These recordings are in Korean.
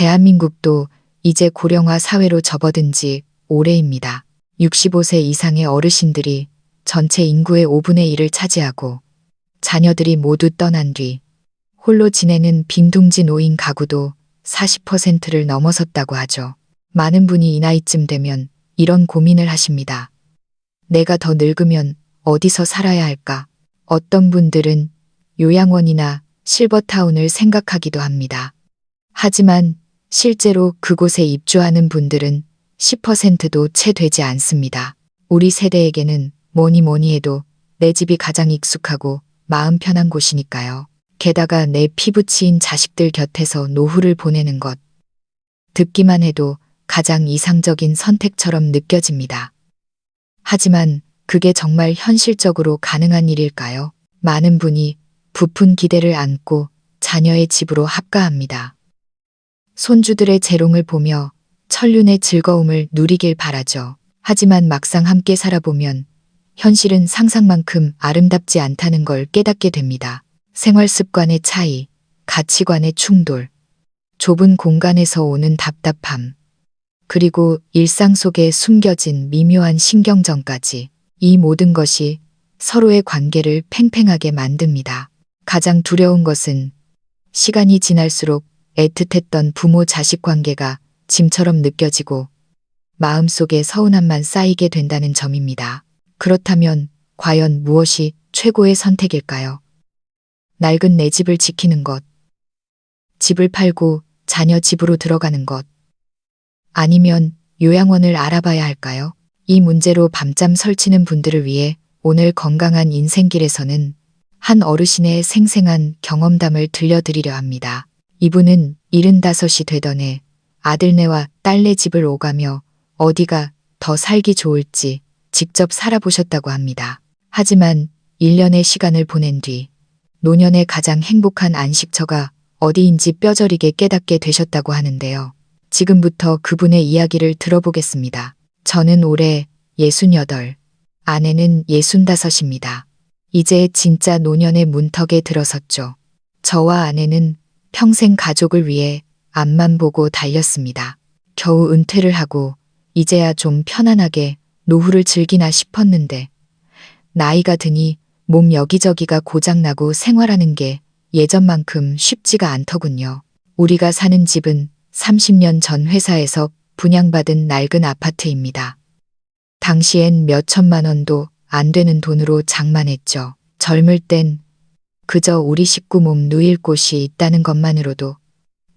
대한민국도 이제 고령화 사회로 접어든 지 오래입니다. 65세 이상의 어르신들이 전체 인구의 5분의 1을 차지하고 자녀들이 모두 떠난 뒤 홀로 지내는 빈둥지 노인 가구도 40%를 넘어섰다고 하죠. 많은 분이 이 나이쯤 되면 이런 고민을 하십니다. 내가 더 늙으면 어디서 살아야 할까? 어떤 분들은 요양원이나 실버타운을 생각하기도 합니다. 하지만 실제로 그곳에 입주하는 분들은 10%도 채 되지 않습니다. 우리 세대에게는 뭐니 해도 내 집이 가장 익숙하고 마음 편한 곳이니까요. 게다가 내 피부치인 자식들 곁에서 노후를 보내는 것. 듣기만 해도 가장 이상적인 선택처럼 느껴집니다. 하지만 그게 정말 현실적으로 가능한 일일까요? 많은 분이 부푼 기대를 안고 자녀의 집으로 합가합니다. 손주들의 재롱을 보며 천륜의 즐거움을 누리길 바라죠. 하지만 막상 함께 살아보면 현실은 상상만큼 아름답지 않다는 걸 깨닫게 됩니다. 생활 습관의 차이, 가치관의 충돌, 좁은 공간에서 오는 답답함, 그리고 일상 속에 숨겨진 미묘한 신경전까지 이 모든 것이 서로의 관계를 팽팽하게 만듭니다. 가장 두려운 것은 시간이 지날수록 애틋했던 부모-자식 관계가 짐처럼 느껴지고 마음속에 서운함만 쌓이게 된다는 점입니다. 그렇다면 과연 무엇이 최고의 선택일까요? 낡은 내 집을 지키는 것, 집을 팔고 자녀 집으로 들어가는 것, 아니면 요양원을 알아봐야 할까요? 이 문제로 밤잠 설치는 분들을 위해 오늘 건강한 인생길에서는 한 어르신의 생생한 경험담을 들려드리려 합니다. 이분은 75이 되던 해 아들네와 딸네 집을 오가며 어디가 더 살기 좋을지 직접 살아보셨다고 합니다. 하지만 1년의 시간을 보낸 뒤 노년의 가장 행복한 안식처가 어디인지 뼈저리게 깨닫게 되셨다고 하는데요. 지금부터 그분의 이야기를 들어보겠습니다. 저는 올해 68, 아내는 65입니다. 이제 진짜 노년의 문턱에 들어섰죠. 저와 아내는 평생 가족을 위해 앞만 보고 달렸습니다. 겨우 은퇴를 하고 이제야 좀 편안하게 노후를 즐기나 싶었는데 나이가 드니 몸 여기저기가 고장나고 생활하는 게 예전만큼 쉽지가 않더군요. 우리가 사는 집은 30년 전 회사에서 분양받은 낡은 아파트입니다. 당시엔 몇 천만 원도 안 되는 돈으로 장만했죠. 젊을 땐 그저 우리 식구 몸 누일 곳이 있다는 것만으로도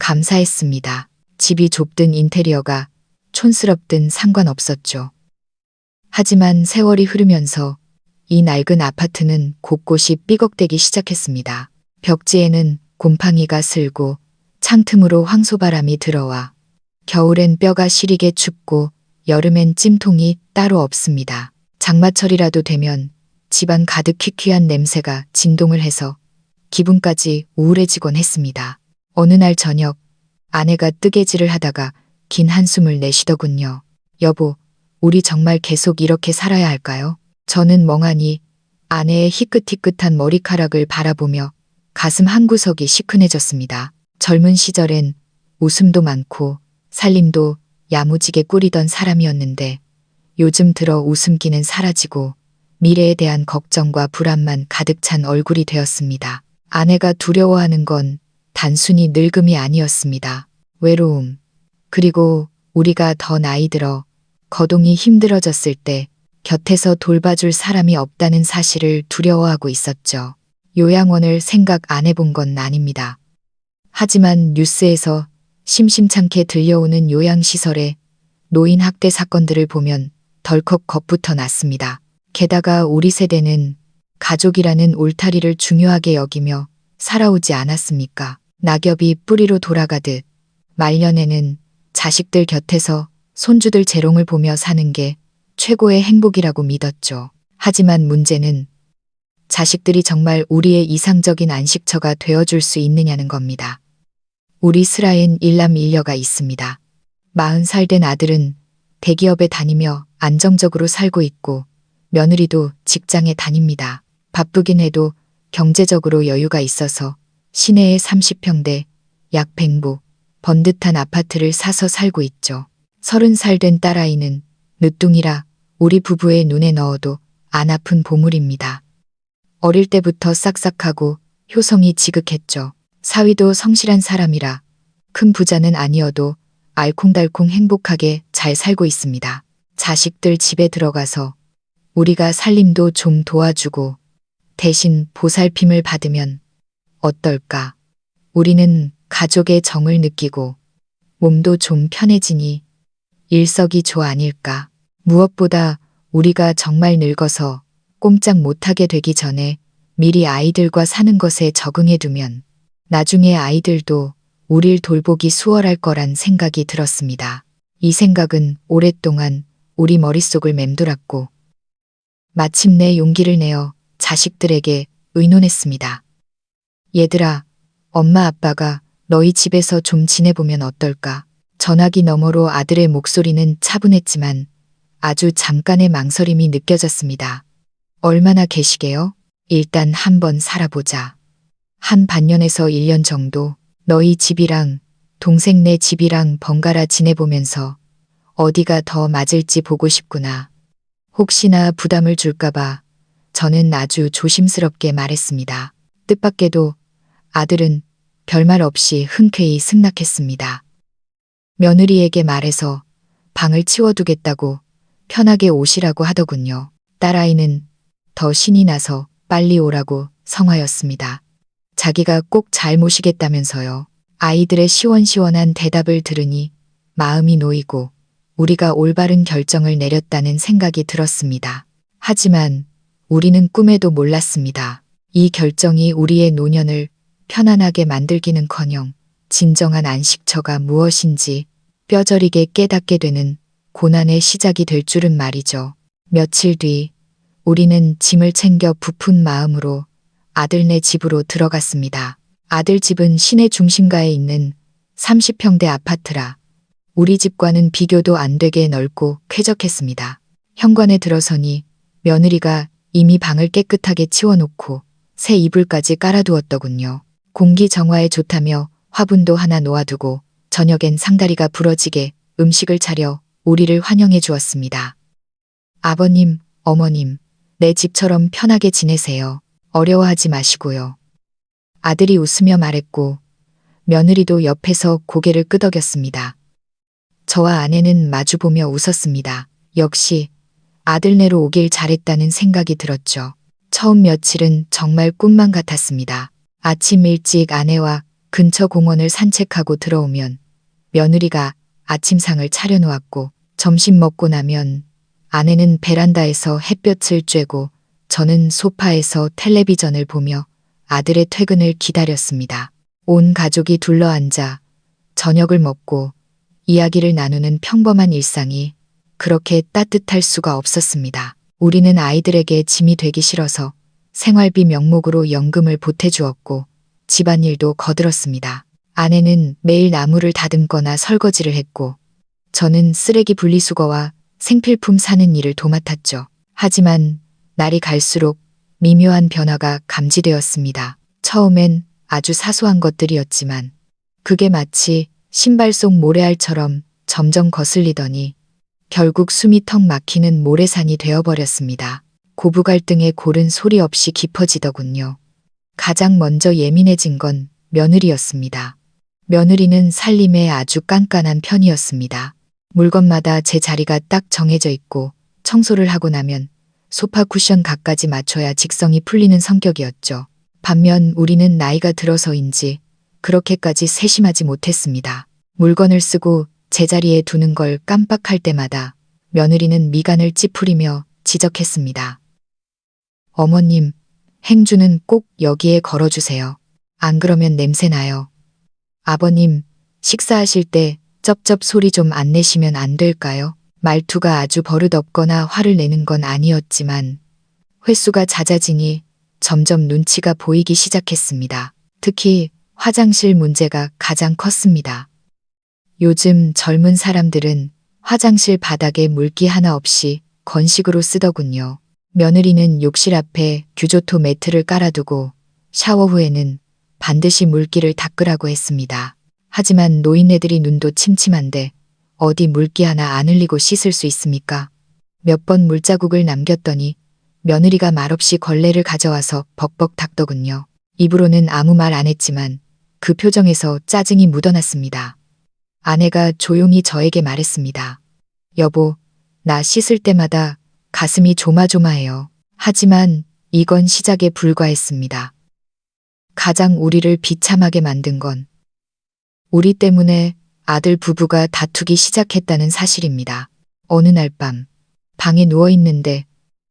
감사했습니다. 집이 좁든 인테리어가 촌스럽든 상관없었죠. 하지만 세월이 흐르면서 이 낡은 아파트는 곳곳이 삐걱대기 시작했습니다. 벽지에는 곰팡이가 슬고 창틈으로 황소바람이 들어와 겨울엔 뼈가 시리게 춥고 여름엔 찜통이 따로 없습니다. 장마철이라도 되면 집안 가득 퀴퀴한 냄새가 진동을 해서 기분까지 우울해지곤 했습니다. 어느 날 저녁 아내가 뜨개질을 하다가 긴 한숨을 내쉬더군요. 여보, 우리 정말 계속 이렇게 살아야 할까요? 저는 멍하니 아내의 희끗희끗한 머리카락을 바라보며 가슴 한구석이 시큰해졌습니다. 젊은 시절엔 웃음도 많고 살림도 야무지게 꾸리던 사람이었는데 요즘 들어 웃음기는 사라지고 미래에 대한 걱정과 불안만 가득 찬 얼굴이 되었습니다. 아내가 두려워하는 건 단순히 늙음이 아니었습니다. 외로움, 그리고 우리가 더 나이 들어 거동이 힘들어졌을 때 곁에서 돌봐줄 사람이 없다는 사실을 두려워하고 있었죠. 요양원을 생각 안 해본 건 아닙니다. 하지만 뉴스에서 심심찮게 들려오는 요양시설의 노인 학대 사건들을 보면 덜컥 겁부터 났습니다. 게다가 우리 세대는 가족이라는 울타리를 중요하게 여기며 살아오지 않았습니까? 낙엽이 뿌리로 돌아가듯 말년에는 자식들 곁에서 손주들 재롱을 보며 사는 게 최고의 행복이라고 믿었죠. 하지만 문제는 자식들이 정말 우리의 이상적인 안식처가 되어줄 수 있느냐는 겁니다. 우리 슬아엔 일남일녀가 있습니다. 40살 된 아들은 대기업에 다니며 안정적으로 살고 있고 며느리도 직장에 다닙니다. 바쁘긴 해도 경제적으로 여유가 있어서 시내에 30평대, 약 100모, 번듯한 아파트를 사서 살고 있죠. 30살 된 딸아이는 늦둥이라 우리 부부의 눈에 넣어도 안 아픈 보물입니다. 어릴 때부터 싹싹하고 효성이 지극했죠. 사위도 성실한 사람이라 큰 부자는 아니어도 알콩달콩 행복하게 잘 살고 있습니다. 자식들 집에 들어가서 우리가 살림도 좀 도와주고 대신 보살핌을 받으면 어떨까? 우리는 가족의 정을 느끼고 몸도 좀 편해지니 일석이조 아닐까? 무엇보다 우리가 정말 늙어서 꼼짝 못하게 되기 전에 미리 아이들과 사는 것에 적응해 두면 나중에 아이들도 우릴 돌보기 수월할 거란 생각이 들었습니다. 이 생각은 오랫동안 우리 머릿속을 맴돌았고 마침내 용기를 내어 자식들에게 의논했습니다. 얘들아, 엄마 아빠가 너희 집에서 좀 지내보면 어떨까? 전화기 너머로 아들의 목소리는 차분했지만 아주 잠깐의 망설임이 느껴졌습니다. 얼마나 계시게요? 일단 한번 살아보자. 한 반년에서 1년 정도 너희 집이랑 동생네 집이랑 번갈아 지내보면서 어디가 더 맞을지 보고 싶구나. 혹시나 부담을 줄까봐 저는 아주 조심스럽게 말했습니다. 뜻밖에도 아들은 별말 없이 흔쾌히 승낙했습니다. 며느리에게 말해서 방을 치워두겠다고 편하게 오시라고 하더군요. 딸아이는 더 신이 나서 빨리 오라고 성화였습니다. 자기가 꼭 잘 모시겠다면서요. 아이들의 시원시원한 대답을 들으니 마음이 놓이고 우리가 올바른 결정을 내렸다는 생각이 들었습니다. 하지만 우리는 꿈에도 몰랐습니다. 이 결정이 우리의 노년을 편안하게 만들기는커녕 진정한 안식처가 무엇인지 뼈저리게 깨닫게 되는 고난의 시작이 될 줄은 말이죠. 며칠 뒤 우리는 짐을 챙겨 부푼 마음으로 아들네 집으로 들어갔습니다. 아들 집은 시내 중심가에 있는 30평대 아파트라 우리 집과는 비교도 안 되게 넓고 쾌적했습니다. 현관에 들어서니 며느리가 이미 방을 깨끗하게 치워놓고 새 이불까지 깔아두었더군요. 공기 정화에 좋다며 화분도 하나 놓아두고 저녁엔 상다리가 부러지게 음식을 차려 우리를 환영해 주었습니다. 아버님, 어머님, 내 집처럼 편하게 지내세요. 어려워하지 마시고요. 아들이 웃으며 말했고 며느리도 옆에서 고개를 끄덕였습니다. 저와 아내는 마주보며 웃었습니다. 역시 아들네로 오길 잘했다는 생각이 들었죠. 처음 며칠은 정말 꿈만 같았습니다. 아침 일찍 아내와 근처 공원을 산책하고 들어오면 며느리가 아침상을 차려놓았고 점심 먹고 나면 아내는 베란다에서 햇볕을 쬐고 저는 소파에서 텔레비전을 보며 아들의 퇴근을 기다렸습니다. 온 가족이 둘러앉아 저녁을 먹고 이야기를 나누는 평범한 일상이 그렇게 따뜻할 수가 없었습니다. 우리는 아이들에게 짐이 되기 싫어서 생활비 명목으로 연금을 보태주었고 집안일도 거들었습니다. 아내는 매일 나무를 다듬거나 설거지를 했고 저는 쓰레기 분리수거와 생필품 사는 일을 도맡았죠. 하지만 날이 갈수록 미묘한 변화가 감지되었습니다. 처음엔 아주 사소한 것들이었지만 그게 마치 신발 속 모래알처럼 점점 거슬리더니 결국 숨이 턱 막히는 모래산이 되어버렸습니다. 고부 갈등의 골은 소리 없이 깊어지더군요. 가장 먼저 예민해진 건 며느리였습니다. 며느리는 살림에 아주 깐깐한 편이었습니다. 물건마다 제 자리가 딱 정해져 있고 청소를 하고 나면 소파 쿠션 각까지 맞춰야 직성이 풀리는 성격이었죠. 반면 우리는 나이가 들어서인지 그렇게까지 세심하지 못했습니다. 물건을 쓰고 제자리에 두는 걸 깜빡할 때마다 며느리는 미간을 찌푸리며 지적했습니다. 어머님, 행주는 꼭 여기에 걸어주세요. 안 그러면 냄새나요. 아버님, 식사하실 때 쩝쩝 소리 좀 안 내시면 안 될까요? 말투가 아주 버릇없거나 화를 내는 건 아니었지만 횟수가 잦아지니 점점 눈치가 보이기 시작했습니다. 특히 화장실 문제가 가장 컸습니다. 요즘 젊은 사람들은 화장실 바닥에 물기 하나 없이 건식으로 쓰더군요. 며느리는 욕실 앞에 규조토 매트를 깔아두고 샤워 후에는 반드시 물기를 닦으라고 했습니다. 하지만 노인네들이 눈도 침침한데 어디 물기 하나 안 흘리고 씻을 수 있습니까? 몇 번 물자국을 남겼더니 며느리가 말없이 걸레를 가져와서 벅벅 닦더군요. 입으로는 아무 말 안 했지만 그 표정에서 짜증이 묻어났습니다. 아내가 조용히 저에게 말했습니다. 여보, 나 씻을 때마다 가슴이 조마조마해요. 하지만 이건 시작에 불과했습니다. 가장 우리를 비참하게 만든 건 우리 때문에 아들 부부가 다투기 시작했다는 사실입니다. 어느 날 밤, 방에 누워 있는데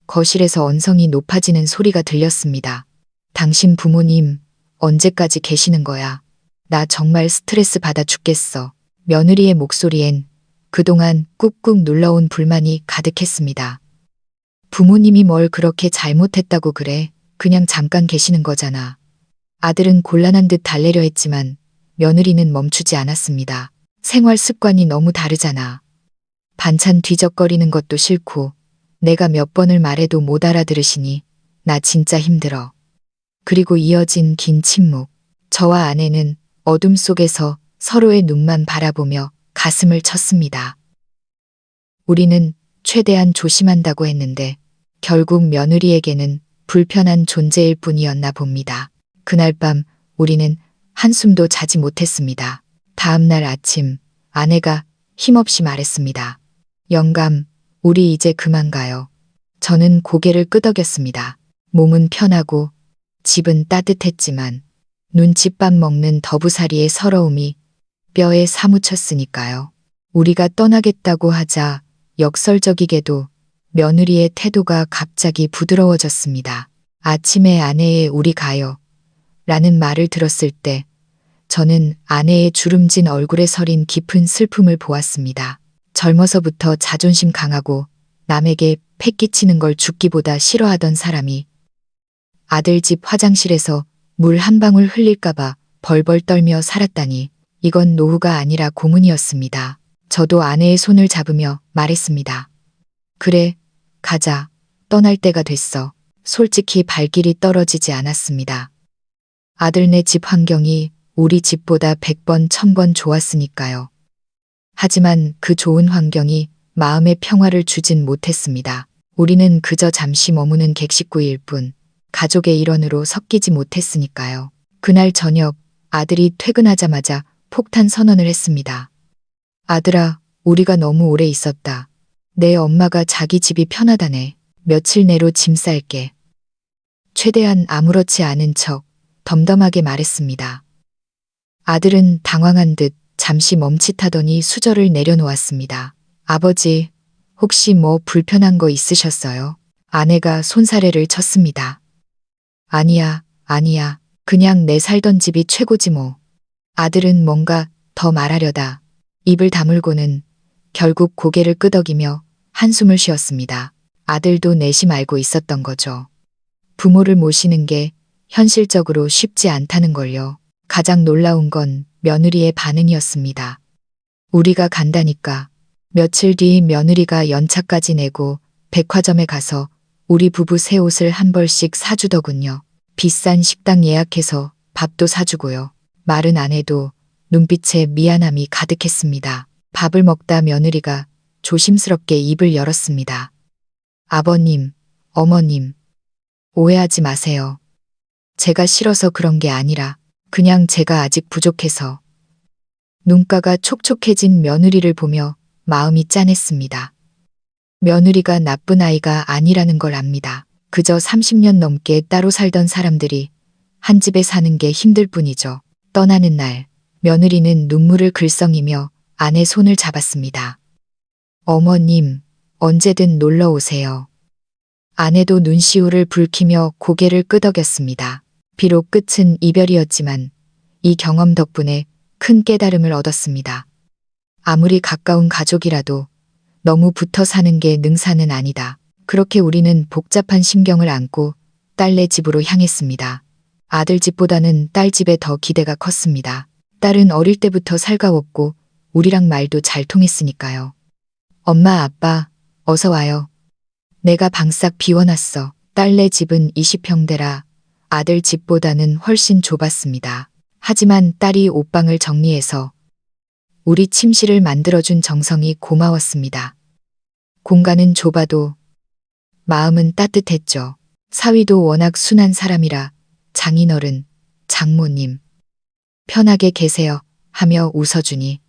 거실에서 언성이 높아지는 소리가 들렸습니다. 당신 부모님, 언제까지 계시는 거야? 나 정말 스트레스 받아 죽겠어. 며느리의 목소리엔 그동안 꾹꾹 눌러온 불만이 가득했습니다. 부모님이 뭘 그렇게 잘못했다고 그래? 그냥 잠깐 계시는 거잖아. 아들은 곤란한 듯 달래려 했지만 며느리는 멈추지 않았습니다. 생활 습관이 너무 다르잖아. 반찬 뒤적거리는 것도 싫고 내가 몇 번을 말해도 못 알아들으시니 나 진짜 힘들어. 그리고 이어진 긴 침묵. 저와 아내는 어둠 속에서 서로의 눈만 바라보며 가슴을 쳤습니다. 우리는 최대한 조심한다고 했는데 결국 며느리에게는 불편한 존재일 뿐이었나 봅니다. 그날 밤 우리는 한숨도 자지 못했습니다. 다음 날 아침 아내가 힘없이 말했습니다. 영감, 우리 이제 그만 가요. 저는 고개를 끄덕였습니다. 몸은 편하고 집은 따뜻했지만 눈칫밥 먹는 더부살이의 서러움이 뼈에 사무쳤으니까요. 우리가 떠나겠다고 하자 역설적이게도 며느리의 태도가 갑자기 부드러워졌습니다. 아침에 아내의 우리 가요. 라는 말을 들었을 때 저는 아내의 주름진 얼굴에 서린 깊은 슬픔을 보았습니다. 젊어서부터 자존심 강하고 남에게 패기치는 걸 죽기보다 싫어하던 사람이 아들 집 화장실에서 물 한 방울 흘릴까봐 벌벌 떨며 살았다니 이건 노후가 아니라 고문이었습니다. 저도 아내의 손을 잡으며 말했습니다. 그래, 가자. 떠날 때가 됐어. 솔직히 발길이 떨어지지 않았습니다. 아들네 집 환경이 우리 집보다 100번, 1000번 좋았으니까요. 하지만 그 좋은 환경이 마음의 평화를 주진 못했습니다. 우리는 그저 잠시 머무는 객식구일 뿐 가족의 일원으로 섞이지 못했으니까요. 그날 저녁 아들이 퇴근하자마자 폭탄 선언을 했습니다. 아들아, 우리가 너무 오래 있었다. 내 엄마가 자기 집이 편하다네. 며칠 내로 짐 쌀게. 최대한 아무렇지 않은 척 덤덤하게 말했습니다. 아들은 당황한 듯 잠시 멈칫하더니 수저를 내려놓았습니다. 아버지, 혹시 뭐 불편한 거 있으셨어요? 아내가 손사래를 쳤습니다. 아니야, 아니야. 그냥 내 살던 집이 최고지 뭐. 아들은 뭔가 더 말하려다 입을 다물고는 결국 고개를 끄덕이며 한숨을 쉬었습니다. 아들도 내심 알고 있었던 거죠. 부모를 모시는 게 현실적으로 쉽지 않다는 걸요. 가장 놀라운 건 며느리의 반응이었습니다. 우리가 간다니까. 며칠 뒤 며느리가 연차까지 내고 백화점에 가서 우리 부부 새 옷을 한 벌씩 사주더군요. 비싼 식당 예약해서 밥도 사주고요. 말은 안 해도 눈빛에 미안함이 가득했습니다. 밥을 먹다 며느리가 조심스럽게 입을 열었습니다. 아버님, 어머님, 오해하지 마세요. 제가 싫어서 그런 게 아니라 그냥 제가 아직 부족해서. 눈가가 촉촉해진 며느리를 보며 마음이 짠했습니다. 며느리가 나쁜 아이가 아니라는 걸 압니다. 그저 30년 넘게 따로 살던 사람들이 한 집에 사는 게 힘들 뿐이죠. 떠나는 날 며느리는 눈물을 글썽이며 아내 손을 잡았습니다. 어머님, 언제든 놀러 오세요. 아내도 눈시울을 붉히며 고개를 끄덕였습니다. 비록 끝은 이별이었지만 이 경험 덕분에 큰 깨달음을 얻었습니다. 아무리 가까운 가족이라도 너무 붙어 사는 게 능사는 아니다. 그렇게 우리는 복잡한 심경을 안고 딸네 집으로 향했습니다. 아들 집보다는 딸 집에 더 기대가 컸습니다. 딸은 어릴 때부터 살가웠고 우리랑 말도 잘 통했으니까요. 엄마, 아빠, 어서 와요. 내가 방 싹 비워놨어. 딸네 집은 20평대라 아들 집보다는 훨씬 좁았습니다. 하지만 딸이 옷방을 정리해서 우리 침실을 만들어준 정성이 고마웠습니다. 공간은 좁아도 마음은 따뜻했죠. 사위도 워낙 순한 사람이라 장인어른, 장모님, 편하게 계세요 하며 웃어주니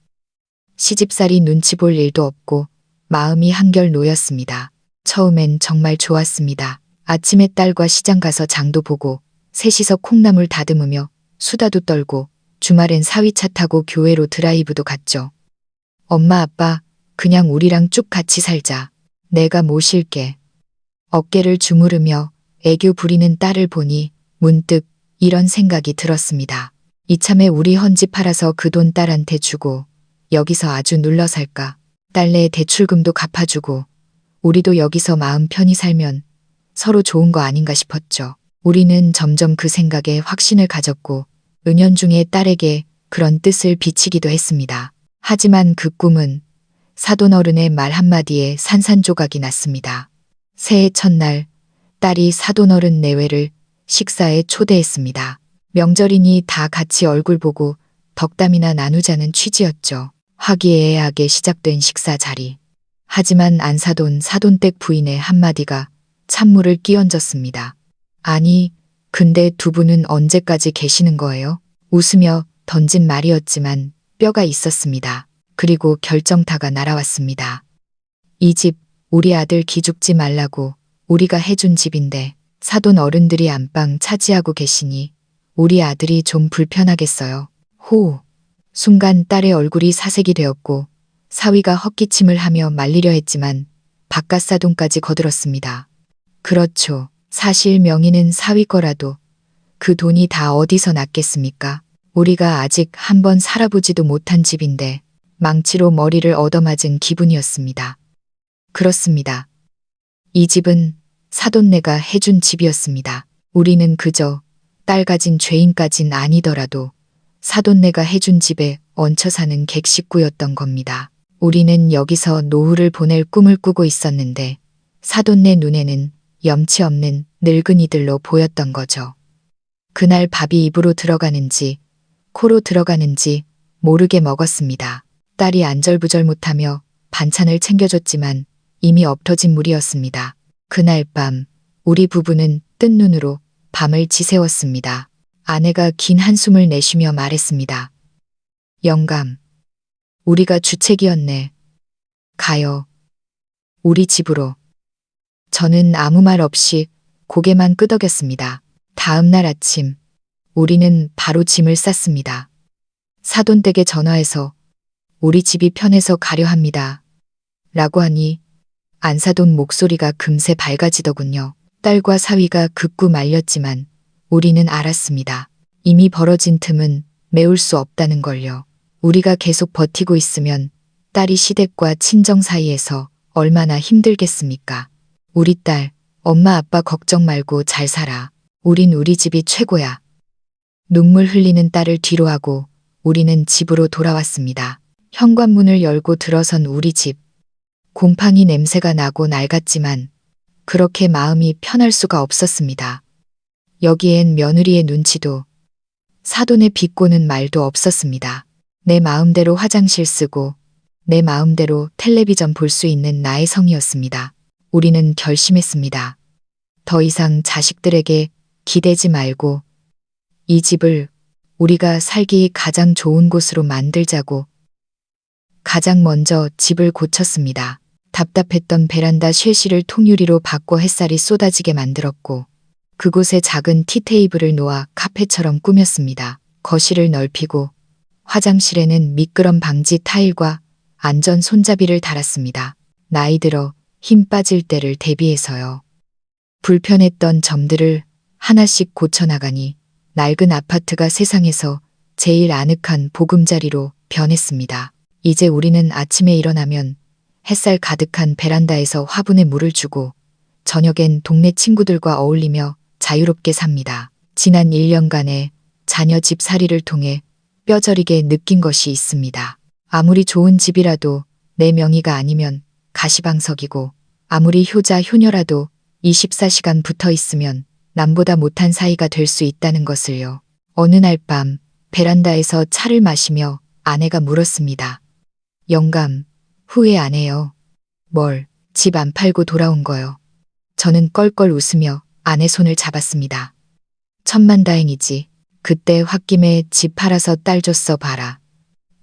시집살이 눈치 볼 일도 없고 마음이 한결 놓였습니다. 처음엔 정말 좋았습니다. 아침에 딸과 시장 가서 장도 보고 셋이서 콩나물 다듬으며 수다도 떨고 주말엔 사위차 타고 교회로 드라이브도 갔죠. 엄마 아빠 그냥 우리랑 쭉 같이 살자. 내가 모실게. 어깨를 주무르며 애교 부리는 딸을 보니 문득 이런 생각이 들었습니다. 이참에 우리 헌집 팔아서 그 돈 딸한테 주고 여기서 아주 눌러 살까. 딸내 대출금도 갚아주고 우리도 여기서 마음 편히 살면 서로 좋은 거 아닌가 싶었죠. 우리는 점점 그 생각에 확신을 가졌고 은연중에 딸에게 그런 뜻을 비치기도 했습니다. 하지만 그 꿈은 사돈어른의 말 한마디에 산산조각이 났습니다. 새해 첫날 딸이 사돈어른 내외를 식사에 초대했습니다. 명절이니 다 같이 얼굴 보고 덕담이나 나누자는 취지였죠. 화기애애하게 시작된 식사 자리. 하지만 안사돈 사돈댁 부인의 한마디가 찬물을 끼얹었습니다. 아니, 근데 두 분은 언제까지 계시는 거예요? 웃으며 던진 말이었지만 뼈가 있었습니다. 그리고 결정타가 날아왔습니다. 이 집 우리 아들 기죽지 말라고 우리가 해준 집인데 사돈 어른들이 안방 차지하고 계시니 우리 아들이 좀 불편하겠어요. 호! 순간 딸의 얼굴이 사색이 되었고 사위가 헛기침을 하며 말리려 했지만 바깥사돈까지 거들었습니다. 그렇죠. 사실 명의는 사위 거라도 그 돈이 다 어디서 났겠습니까? 우리가 아직 한번 살아보지도 못한 집인데 망치로 머리를 얻어맞은 기분이었습니다. 그렇습니다. 이 집은 사돈네가 해준 집이었습니다. 우리는 그저 딸 가진 죄인까진 아니더라도 사돈네가 해준 집에 얹혀 사는 객식구였던 겁니다. 우리는 여기서 노후를 보낼 꿈을 꾸고 있었는데 사돈네 눈에는 염치 없는 늙은이들로 보였던 거죠. 그날 밥이 입으로 들어가는지 코로 들어가는지 모르게 먹었습니다. 딸이 안절부절 못하며 반찬을 챙겨줬지만 이미 엎터진 물이었습니다. 그날 밤 우리 부부는 뜬 눈으로 밤을 지새웠습니다. 아내가 긴 한숨을 내쉬며 말했습니다. 영감, 우리가 주책이었네. 가요. 우리 집으로. 저는 아무 말 없이 고개만 끄덕였습니다. 다음 날 아침 우리는 바로 짐을 쌌습니다. 사돈댁에 전화해서 우리 집이 편해서 가려 합니다. 라고 하니 안사돈 목소리가 금세 밝아지더군요. 딸과 사위가 극구 말렸지만 우리는 알았습니다. 이미 벌어진 틈은 메울 수 없다는 걸요. 우리가 계속 버티고 있으면 딸이 시댁과 친정 사이에서 얼마나 힘들겠습니까? 우리 딸, 엄마 아빠 걱정 말고 잘 살아. 우린 우리 집이 최고야. 눈물 흘리는 딸을 뒤로하고 우리는 집으로 돌아왔습니다. 현관문을 열고 들어선 우리 집. 곰팡이 냄새가 나고 낡았지만 그렇게 마음이 편할 수가 없었습니다. 여기엔 며느리의 눈치도 사돈의 비꼬는 말도 없었습니다. 내 마음대로 화장실 쓰고 내 마음대로 텔레비전 볼 수 있는 나의 성이었습니다. 우리는 결심했습니다. 더 이상 자식들에게 기대지 말고 이 집을 우리가 살기 가장 좋은 곳으로 만들자고 가장 먼저 집을 고쳤습니다. 답답했던 베란다 쉘시를 통유리로 바꿔 햇살이 쏟아지게 만들었고 그곳에 작은 티테이블을 놓아 카페처럼 꾸몄습니다. 거실을 넓히고 화장실에는 미끄럼 방지 타일과 안전 손잡이를 달았습니다. 나이 들어 힘 빠질 때를 대비해서요. 불편했던 점들을 하나씩 고쳐나가니 낡은 아파트가 세상에서 제일 아늑한 보금자리로 변했습니다. 이제 우리는 아침에 일어나면 햇살 가득한 베란다에서 화분에 물을 주고 저녁엔 동네 친구들과 어울리며 자유롭게 삽니다. 지난 1년간의 자녀 집살이를 통해 뼈저리게 느낀 것이 있습니다. 아무리 좋은 집이라도 내 명의가 아니면 가시방석이고 아무리 효자 효녀라도 24시간 붙어 있으면 남보다 못한 사이가 될 수 있다는 것을요. 어느 날 밤 베란다에서 차를 마시며 아내가 물었습니다. 영감, 후회 안 해요. 뭘, 집 안 팔고 돌아온 거요. 저는 껄껄 웃으며 아내 손을 잡았습니다. 천만다행이지. 그때 홧김에 집 팔아서 딸 줬어 봐라.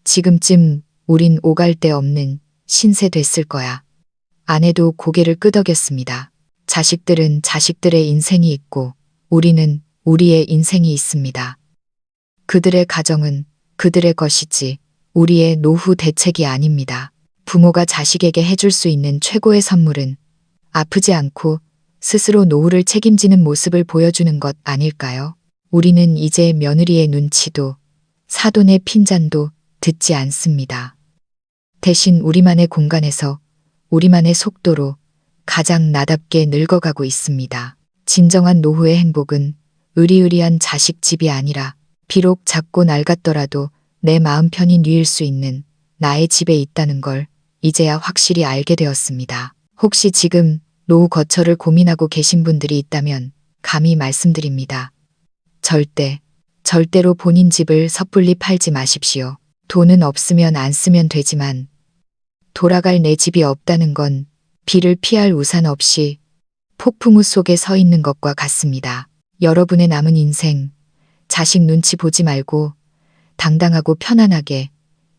지금쯤 우린 오갈 데 없는 신세 됐을 거야. 아내도 고개를 끄덕였습니다. 자식들은 자식들의 인생이 있고 우리는 우리의 인생이 있습니다. 그들의 가정은 그들의 것이지 우리의 노후 대책이 아닙니다. 부모가 자식에게 해줄 수 있는 최고의 선물은 아프지 않고 스스로 노후를 책임지는 모습을 보여주는 것 아닐까요? 우리는 이제 며느리의 눈치도 사돈의 핀잔도 듣지 않습니다. 대신 우리만의 공간에서 우리만의 속도로 가장 나답게 늙어가고 있습니다. 진정한 노후의 행복은 으리으리한 자식 집이 아니라 비록 작고 낡았더라도 내 마음 편히 누일 수 있는 나의 집에 있다는 걸 이제야 확실히 알게 되었습니다. 혹시 지금 노후 거처를 고민하고 계신 분들이 있다면 감히 말씀드립니다. 절대로 본인 집을 섣불리 팔지 마십시오. 돈은 없으면 안 쓰면 되지만 돌아갈 내 집이 없다는 건 비를 피할 우산 없이 폭풍우 속에 서 있는 것과 같습니다. 여러분의 남은 인생, 자식 눈치 보지 말고 당당하고 편안하게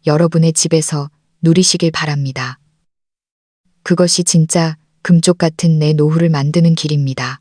여러분의 집에서 누리시길 바랍니다. 그것이 진짜 금쪽 같은 내 노후를 만드는 길입니다.